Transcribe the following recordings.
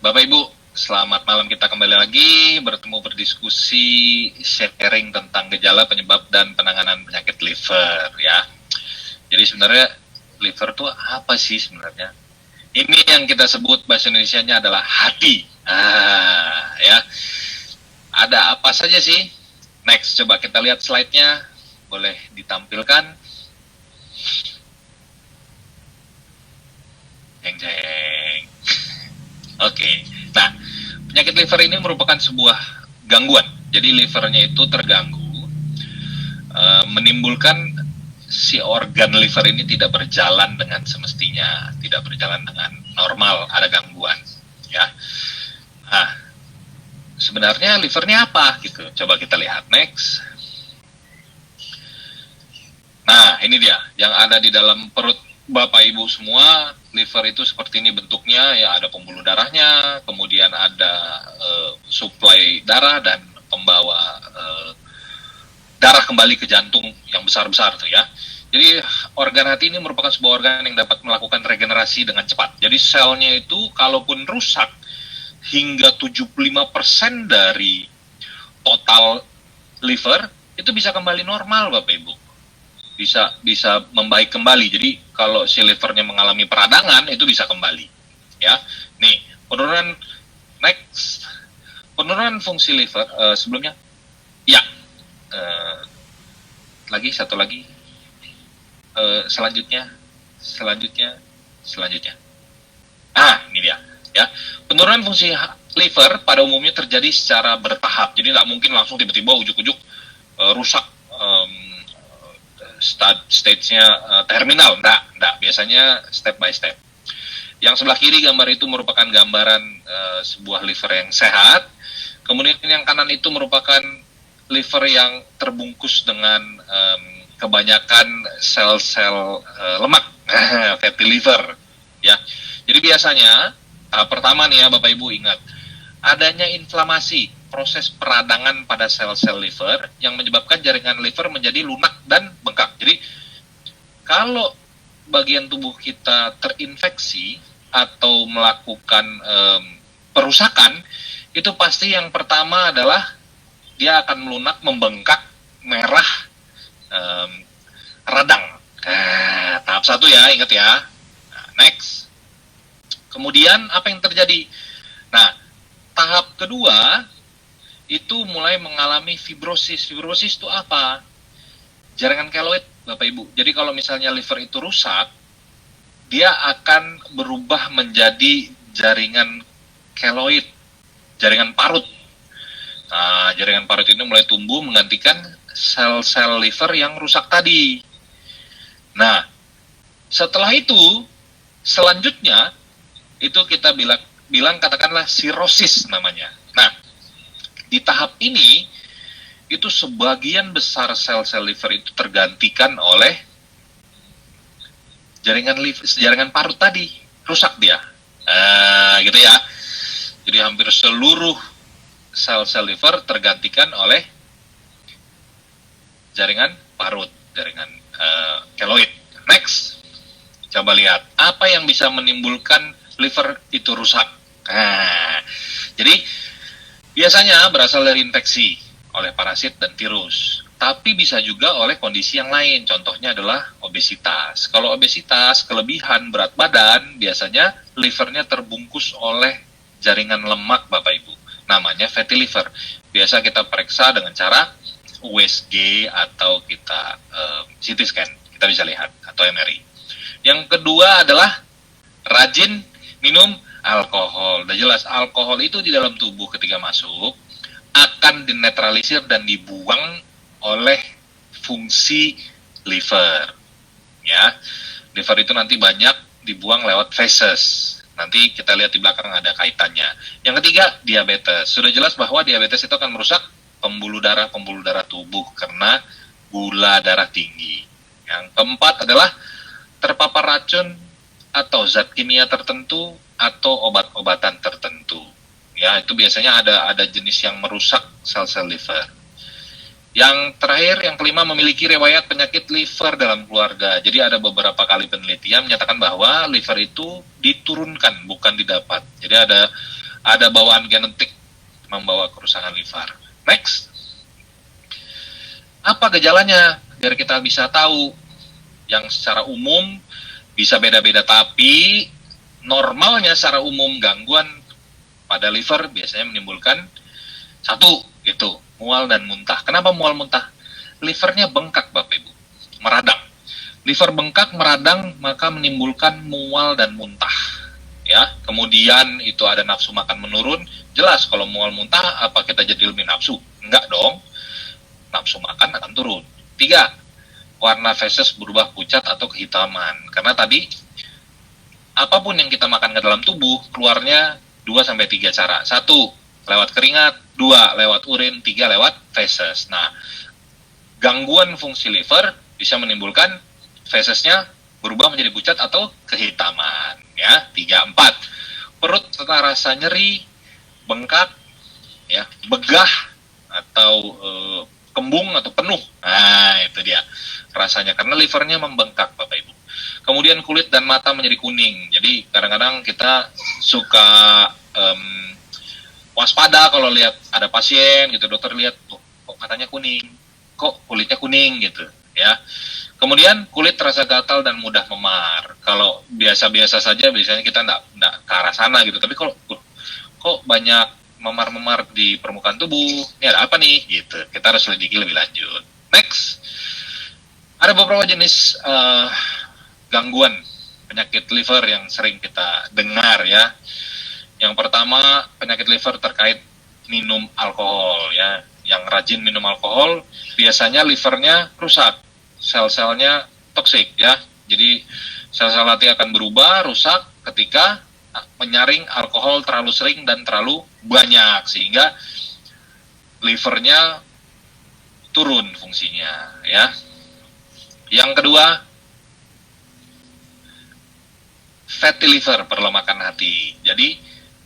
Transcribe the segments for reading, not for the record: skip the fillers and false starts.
Bapak Ibu, selamat malam, kita kembali lagi bertemu berdiskusi sharing tentang gejala, penyebab, dan penanganan penyakit liver ya. Jadi sebenarnya liver itu apa sih sebenarnya? Ini yang kita sebut bahasa Indonesianya adalah hati. Ya. Ada apa saja sih? Next, coba kita lihat slide-nya. Boleh ditampilkan. Jeng-jeng. Oke. Nah, penyakit liver ini merupakan sebuah gangguan. Jadi livernya itu terganggu, menimbulkan si organ liver ini tidak berjalan dengan semestinya, tidak berjalan dengan normal, ada gangguan. Ya. Nah, sebenarnya livernya apa gitu? Coba kita lihat next. Nah, ini dia yang ada di dalam perut Bapak Ibu semua. Liver itu seperti ini bentuknya, ya ada pembuluh darahnya, kemudian ada suplai darah dan pembawa darah kembali ke jantung yang besar-besar tuh ya. Jadi organ hati ini merupakan sebuah organ yang dapat melakukan regenerasi dengan cepat. Jadi selnya itu kalaupun rusak, hingga 75% dari total liver itu bisa kembali normal Bapak Ibu. Bisa membaik kembali. Jadi kalau si livernya mengalami peradangan itu bisa kembali. Ya. Nih, penurunan fungsi liver sebelumnya. Ya. Satu lagi. Selanjutnya. Ini dia. Ya, penurunan fungsi liver pada umumnya terjadi secara bertahap. Jadi nggak mungkin langsung tiba-tiba ujuk-ujuk rusak stage-nya terminal. Nggak. Biasanya step by step. Yang sebelah kiri gambar itu merupakan gambaran sebuah liver yang sehat. Kemudian yang kanan itu merupakan liver yang terbungkus dengan kebanyakan sel-sel lemak, fatty liver. Ya, jadi biasanya tahap pertama nih ya Bapak Ibu ingat, adanya inflamasi, proses peradangan pada sel-sel liver yang menyebabkan jaringan liver menjadi lunak dan bengkak. Jadi kalau bagian tubuh kita terinfeksi atau melakukan perusakan, itu pasti yang pertama adalah dia akan melunak, membengkak, merah, radang. Tahap 1 ya, ingat ya. Next. Kemudian apa yang terjadi? Nah, tahap kedua itu mulai mengalami fibrosis. Fibrosis itu apa? Jaringan keloid, Bapak Ibu. Jadi kalau misalnya liver itu rusak, dia akan berubah menjadi jaringan keloid, jaringan parut. Nah, jaringan parut ini mulai tumbuh menggantikan sel-sel liver yang rusak tadi. Nah, setelah itu, selanjutnya, itu kita bilang katakanlah sirosis namanya. Nah, di tahap ini itu sebagian besar sel-sel liver itu tergantikan oleh jaringan parut tadi, rusak dia. Gitu ya. Jadi hampir seluruh sel-sel liver tergantikan oleh jaringan parut, jaringan keloid. Next. Coba lihat apa yang bisa menimbulkan liver itu rusak. Jadi biasanya berasal dari infeksi oleh parasit dan virus, tapi bisa juga oleh kondisi yang lain. Contohnya adalah obesitas. Kalau obesitas, kelebihan berat badan, biasanya livernya terbungkus oleh jaringan lemak Bapak Ibu. Namanya fatty liver. Biasa kita periksa dengan cara USG atau kita CT scan. Kita bisa lihat, atau MRI. Yang kedua adalah rajin minum alkohol. Udah jelas, alkohol itu di dalam tubuh ketika masuk akan dinetralisir dan dibuang oleh fungsi liver. Ya, liver itu nanti banyak dibuang lewat feses. Nanti kita lihat di belakang ada kaitannya. Yang ketiga, diabetes. Sudah jelas bahwa diabetes itu akan merusak pembuluh darah tubuh karena gula darah tinggi. Yang keempat adalah terpapar racun atau zat kimia tertentu atau obat-obatan tertentu. Ya, itu biasanya ada jenis yang merusak sel-sel liver. Yang terakhir, yang kelima, memiliki riwayat penyakit liver dalam keluarga. Jadi ada beberapa kali penelitian menyatakan bahwa liver itu diturunkan, bukan didapat. Jadi ada bawaan genetik membawa kerusakan liver. Next, apa gejalanya biar kita bisa tahu? Yang secara umum bisa beda-beda, tapi normalnya secara umum gangguan pada liver biasanya menimbulkan satu, itu mual dan muntah. Kenapa mual muntah? Livernya bengkak, Bapak Ibu, meradang. Liver bengkak meradang maka menimbulkan mual dan muntah. Ya, kemudian itu ada nafsu makan menurun. Jelas kalau mual muntah apa kita jadi lebih nafsu? Enggak dong. Nafsu makan akan turun. 3, warna feses berubah pucat atau kehitaman. Karena tadi apapun yang kita makan ke dalam tubuh keluarnya 2-3 cara. 1, lewat keringat, 2, lewat urin, 3, lewat feses. Nah, gangguan fungsi liver bisa menimbulkan fesesnya berubah menjadi pucat atau kehitaman. Ya, 3, 4. Perut rasa nyeri, bengkak, ya, begah atau kembung atau penuh. Nah, itu dia rasanya karena livernya membengkak, Bapak Ibu. Kemudian kulit dan mata menjadi kuning. Jadi kadang-kadang kita suka waspada kalau lihat ada pasien gitu, dokter lihat tuh kok matanya kuning, kok kulitnya kuning gitu, ya. Kemudian kulit terasa gatal dan mudah memar. Kalau biasa-biasa saja biasanya kita enggak ke arah sana gitu. Tapi kalau kok banyak memar-memar di permukaan tubuh, ini ada apa nih gitu. Kita harus selidiki lebih lanjut. Next, ada beberapa jenis gangguan penyakit liver yang sering kita dengar ya. Yang pertama, penyakit liver terkait minum alkohol ya. Yang rajin minum alkohol biasanya livernya rusak, sel-selnya toksik ya. Jadi sel-sel hati akan berubah, rusak ketika menyaring alkohol terlalu sering dan terlalu banyak sehingga livernya turun fungsinya ya. Yang kedua, fatty liver, perlemakan hati. Jadi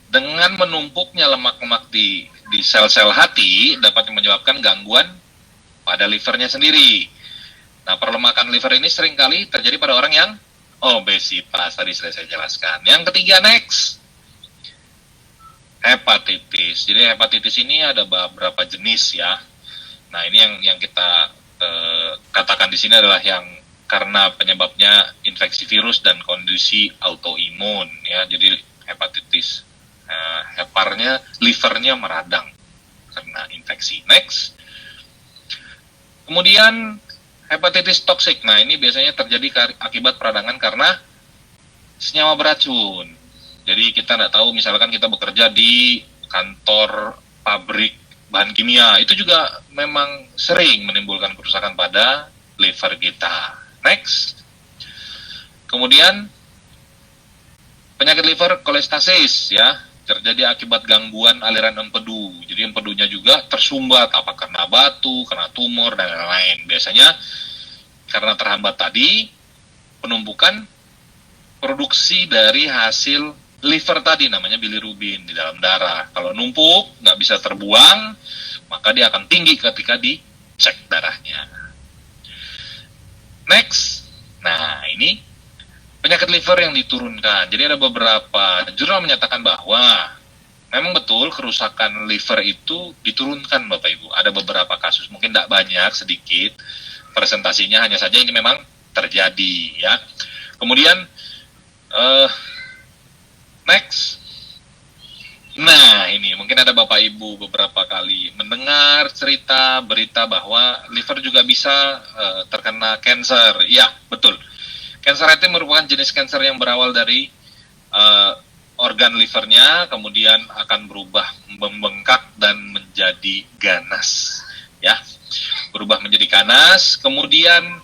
dengan menumpuknya lemak-lemak di sel-sel hati dapat menyebabkan gangguan pada livernya sendiri. Nah, perlemakan liver ini seringkali terjadi pada orang yang obesitas, tadi sudah saya jelaskan. Yang ketiga, next, hepatitis. Jadi hepatitis ini ada beberapa jenis ya. Nah, ini yang kita katakan di sini adalah yang karena penyebabnya infeksi virus dan kondisi autoimun ya. Jadi hepatitis heparnya, livernya meradang karena infeksi. Next. Kemudian hepatitis toksik. Nah, ini biasanya terjadi akibat peradangan karena senyawa beracun. Jadi kita tidak tahu, misalkan kita bekerja di kantor pabrik bahan kimia, itu juga memang sering menimbulkan kerusakan pada liver kita. Next. Kemudian penyakit liver kolestasis ya, terjadi akibat gangguan aliran empedu. Jadi empedunya juga tersumbat, apa karena batu, karena tumor, dan lain-lain. Biasanya karena terhambat tadi, penumpukan produksi dari hasil liver tadi, namanya bilirubin di dalam darah. Kalau numpuk, nggak bisa terbuang, maka dia akan tinggi ketika dicek darahnya. Next. Nah, ini penyakit liver yang diturunkan. Jadi ada beberapa jurnal menyatakan bahwa memang betul kerusakan liver itu diturunkan, Bapak Ibu. Ada beberapa kasus, mungkin tidak banyak, sedikit presentasinya, hanya saja ini memang terjadi ya. Kemudian next. Nah, ini mungkin ada Bapak Ibu beberapa kali mendengar cerita berita bahwa liver juga bisa terkena cancer. Ya, betul. Cancer itu merupakan jenis kanker yang berawal dari organ livernya, kemudian akan berubah membengkak dan menjadi ganas, ya, berubah menjadi ganas. Kemudian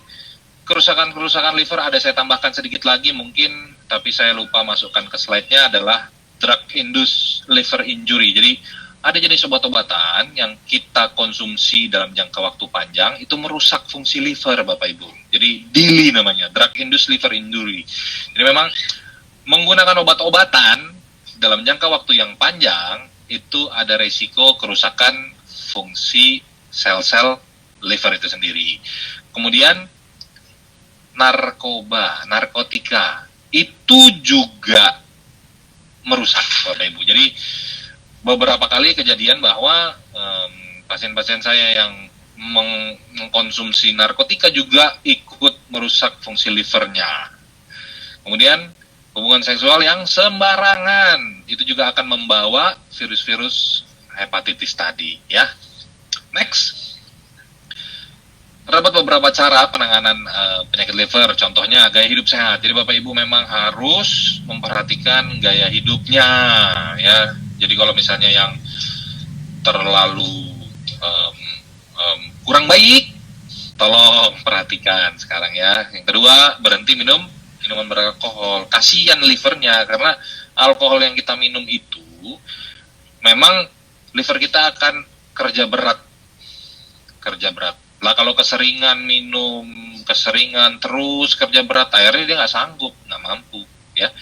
kerusakan liver ada saya tambahkan sedikit lagi mungkin, tapi saya lupa masukkan ke slide-nya, adalah drug-induced liver injury. Jadi ada jenis obat-obatan yang kita konsumsi dalam jangka waktu panjang itu merusak fungsi liver, Bapak Ibu. Jadi DILI namanya, drug-induced liver injury. Jadi memang menggunakan obat-obatan dalam jangka waktu yang panjang itu ada resiko kerusakan fungsi sel-sel liver itu sendiri. Kemudian narkotika itu juga merusak, Bapak Ibu. Jadi beberapa kali kejadian bahwa pasien-pasien saya yang mengkonsumsi narkotika juga ikut merusak fungsi livernya. Kemudian hubungan seksual yang sembarangan itu juga akan membawa virus-virus hepatitis tadi, ya. Next. Terdapat beberapa cara penanganan penyakit liver, contohnya gaya hidup sehat. Jadi Bapak Ibu memang harus memperhatikan gaya hidupnya, ya. Jadi kalau misalnya yang terlalu kurang baik, tolong perhatikan sekarang ya. Yang kedua, berhenti minum minuman beralkohol. Kasihan livernya, karena alkohol yang kita minum itu memang liver kita akan kerja berat. Lah kalau keseringan minum, keseringan terus kerja berat, akhirnya dia nggak sanggup, nggak mampu, ya.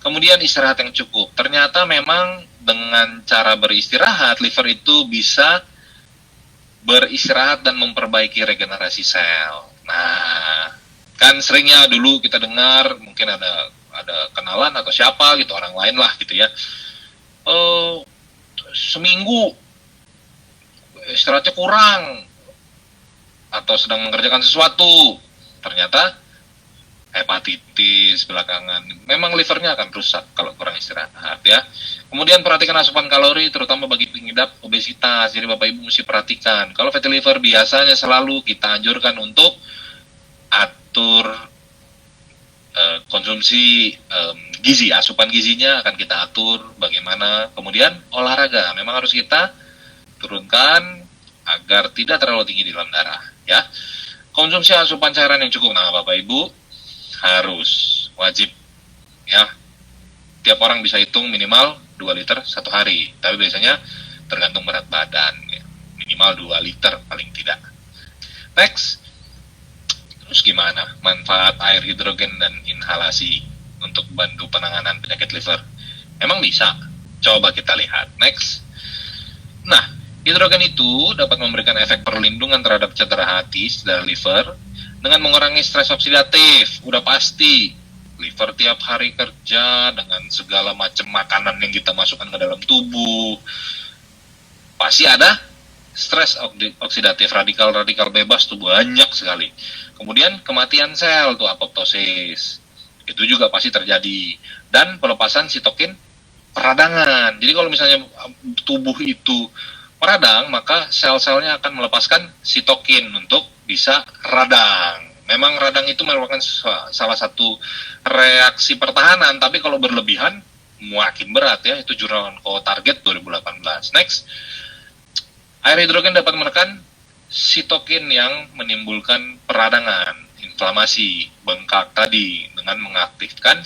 Kemudian istirahat yang cukup. Ternyata memang dengan cara beristirahat, liver itu bisa beristirahat dan memperbaiki regenerasi sel. Nah, kan seringnya dulu kita dengar, mungkin ada kenalan atau siapa gitu, orang lain lah gitu ya. Seminggu istirahatnya kurang atau sedang mengerjakan sesuatu, ternyata hepatitis belakangan. Memang livernya akan rusak kalau kurang istirahat, ya. Kemudian perhatikan asupan kalori, terutama bagi pengidap obesitas. Jadi Bapak Ibu mesti perhatikan. Kalau fatty liver biasanya selalu kita anjurkan untuk atur konsumsi gizi, asupan gizinya akan kita atur bagaimana. Kemudian olahraga, memang harus kita turunkan agar tidak terlalu tinggi di dalam darah, ya. Konsumsi asupan cairan yang cukup, nah Bapak Ibu harus wajib, ya. Tiap orang bisa hitung minimal 2 liter satu hari, tapi biasanya tergantung berat badan, ya. Minimal 2 liter paling tidak. Next, terus gimana manfaat air hidrogen dan inhalasi untuk bantu penanganan penyakit liver? Emang bisa? Coba kita lihat. Next. Nah, hidrogen itu dapat memberikan efek perlindungan terhadap cedera hati, cedera liver, dengan mengurangi stres oksidatif. Udah pasti, liver tiap hari kerja dengan segala macam makanan yang kita masukkan ke dalam tubuh. Pasti ada stres oksidatif, radikal-radikal bebas tuh banyak sekali. Kemudian kematian sel tuh apoptosis. Itu juga pasti terjadi. Dan pelepasan sitokin peradangan. Jadi kalau misalnya tubuh itu meradang, maka sel-selnya akan melepaskan sitokin untuk bisa radang. Memang radang itu merupakan salah satu reaksi pertahanan, tapi kalau berlebihan makin berat, ya. Itu jurnal Onco-Target 2018. Next. Air hidrogen dapat menekan sitokin yang menimbulkan peradangan, inflamasi, bengkak tadi dengan mengaktifkan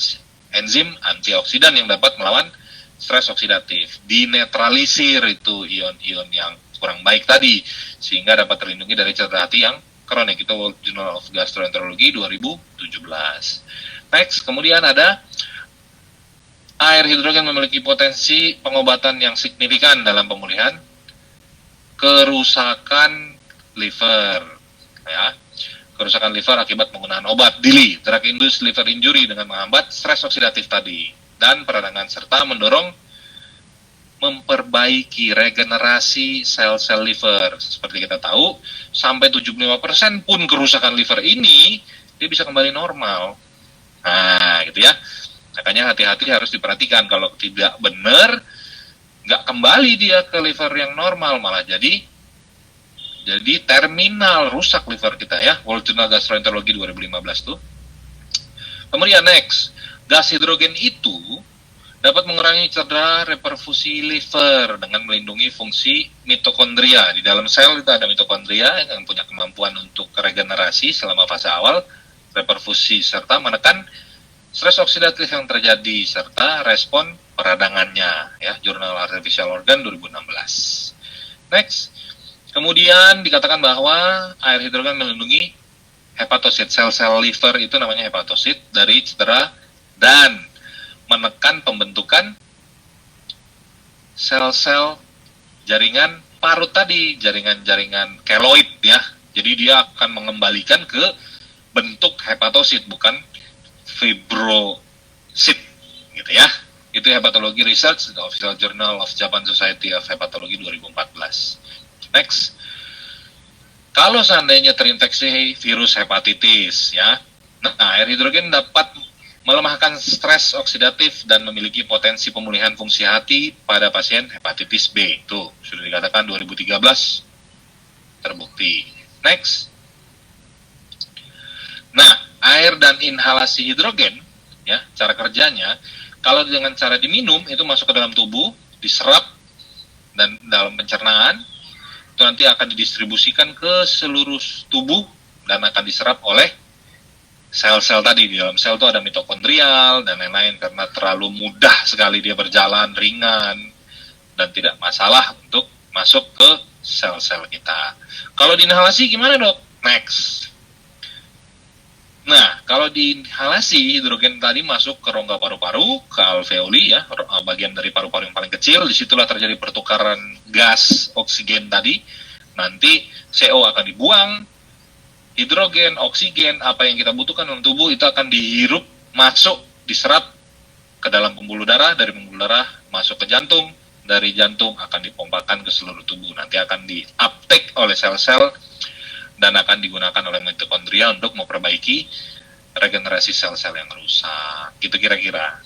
enzim antioksidan yang dapat melawan stres oksidatif, dinetralisir itu ion-ion yang kurang baik tadi, sehingga dapat terlindungi dari cedera hati yang kronik. Itu World Journal of Gastroenterology 2017. Next, kemudian ada air hidrogen memiliki potensi pengobatan yang signifikan dalam pemulihan kerusakan liver, ya. Kerusakan liver akibat penggunaan obat DILI, drug induced liver injury, dengan menghambat stres oksidatif tadi dan peradangan, serta mendorong memperbaiki regenerasi sel-sel liver. Seperti kita tahu, sampai 75% pun kerusakan liver ini dia bisa kembali normal. Nah, gitu ya. Makanya hati-hati, harus diperhatikan. Kalau tidak benar, nggak kembali dia ke liver yang normal, malah jadi terminal, rusak liver kita, ya. World Journal Gastroenterology 2015 tuh. Kemudian next, gas hidrogen itu dapat mengurangi cedera reperfusi liver dengan melindungi fungsi mitokondria. Di dalam sel itu ada mitokondria yang punya kemampuan untuk regenerasi selama fase awal reperfusi, serta menekan stres oksidatif yang terjadi serta respon peradangannya, ya. Jurnal Artificial Organ 2016. Next. Kemudian dikatakan bahwa air hidrogen melindungi hepatosit, sel-sel liver itu namanya hepatosit, dari cedera dan menekan pembentukan sel-sel jaringan parut tadi, jaringan-jaringan keloid, ya. Jadi dia akan mengembalikan ke bentuk hepatosit, bukan fibrosit, gitu ya. Itu Hepatology Research, the Official Journal of Japan Society of Hepatology 2014. Next. Kalau seandainya terinfeksi virus hepatitis, ya, nah, air hidrogen dapat melemahkan stres oksidatif dan memiliki potensi pemulihan fungsi hati pada pasien hepatitis B. Itu sudah dikatakan 2013 terbukti. Next. Nah, air dan inhalasi hidrogen, ya, cara kerjanya, kalau dengan cara diminum itu masuk ke dalam tubuh, diserap dan dalam pencernaan itu nanti akan didistribusikan ke seluruh tubuh dan akan diserap oleh sel-sel tadi. Di dalam sel itu ada mitokondrial dan lain-lain, karena terlalu mudah sekali dia berjalan, ringan, dan tidak masalah untuk masuk ke sel-sel kita. Kalau diinhalasi gimana, dok? Next. Nah, kalau diinhalasi, hidrogen tadi masuk ke rongga paru-paru, ke alveoli, ya, bagian dari paru-paru yang paling kecil. Disitulah terjadi pertukaran gas oksigen tadi. Nanti CO akan dibuang, hidrogen, oksigen, apa yang kita butuhkan dalam tubuh itu akan dihirup, masuk, diserap ke dalam pembuluh darah, dari pembuluh darah masuk ke jantung, dari jantung akan dipompakan ke seluruh tubuh. Nanti akan di-uptake oleh sel-sel dan akan digunakan oleh mitokondria untuk memperbaiki regenerasi sel-sel yang rusak. Gitu kira-kira.